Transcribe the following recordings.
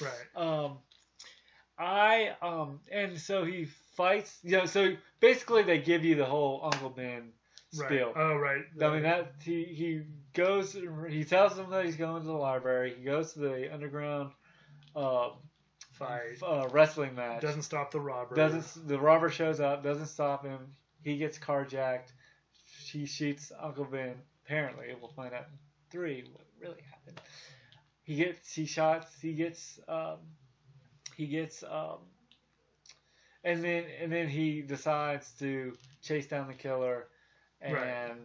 Right. And so he fights. So basically they give you the whole Uncle Ben spiel. Right. Oh, right. I mean that he goes. He tells them that he's going to the library. He goes to the underground uh, fight. Wrestling match. Doesn't stop the robber. The robber shows up. Doesn't stop him. He gets carjacked. He shoots Uncle Ben. Apparently, we'll find out in 3 what really happened. He shots. And then he decides to chase down the killer, and Right.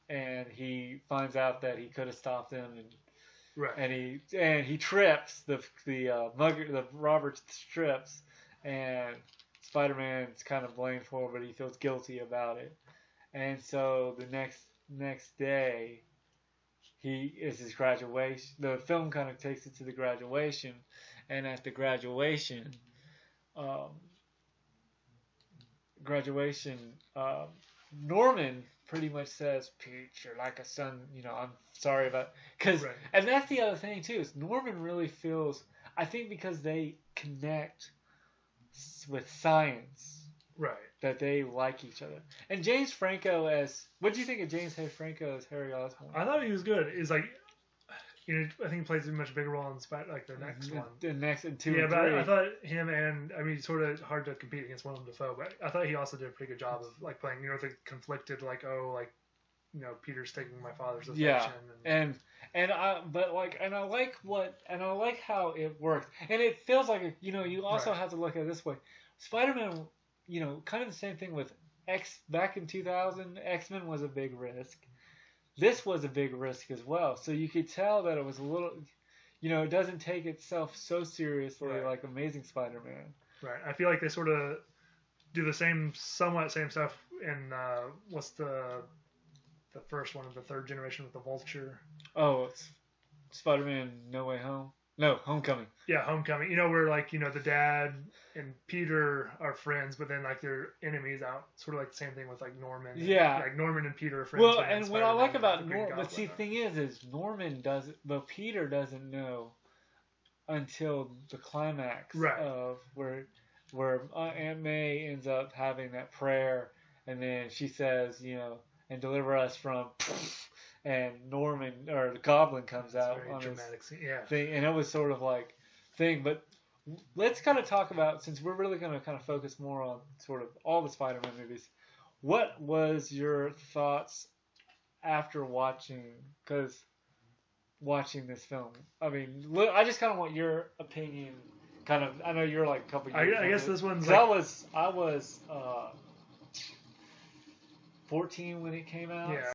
and he finds out that he could have stopped him, Right. and he trips the mugger, the robber trips, and Spider-Man's kind of blamed for it, but he feels guilty about it. And so the next day, he is his graduation. The film kind of takes it to the graduation, and at the um, graduation, Norman pretty much says, "Pete, you're like a son. I'm sorry about." Right. And that's the other thing too is Norman really feels. I think because they connect with science. Right. That they like each other. And James Franco what do you think of James Franco as Harry Osborn? I thought he was good. It's like, I think he plays a much bigger role in the next one. The next and 2 Yeah, and but 3. I thought him sort of hard to compete against Willem Dafoe, but I thought he also did a pretty good job of like playing, the conflicted, like, Peter's taking my father's affection. Yeah, and I like how it works, and it feels like you also have to look at it this way. Spider-Man, kind of the same thing with back in 2000. X-Men was a big risk. This was a big risk as well. So you could tell that it was a little, it doesn't take itself so seriously like Amazing Spider-Man. Right. I feel like they sort of do the somewhat same stuff in what's the first one of the third generation with the Vulture. Oh, it's Spider-Man No Way Home. No, Homecoming. Yeah, Homecoming. Where the dad and Peter are friends, but then like they're enemies out. Sort of like the same thing with like Norman. Yeah. Like Norman and Peter are friends. Well, and what I like about Norman, but see, the thing is Norman doesn't, but Peter doesn't know until the climax of where Aunt May ends up having that prayer, and then she says, and deliver us from. And Norman or the Goblin comes out on dramatic thing, and it was sort of like thing. But let's kind of talk about, since we're really going to kind of focus more on sort of all the Spider-Man movies. What was your thoughts after watching this film? I mean, I just kind of want your opinion. Kind of, I know you're like a couple years. I guess this one's. Like, I was 14 when it came out. Yeah.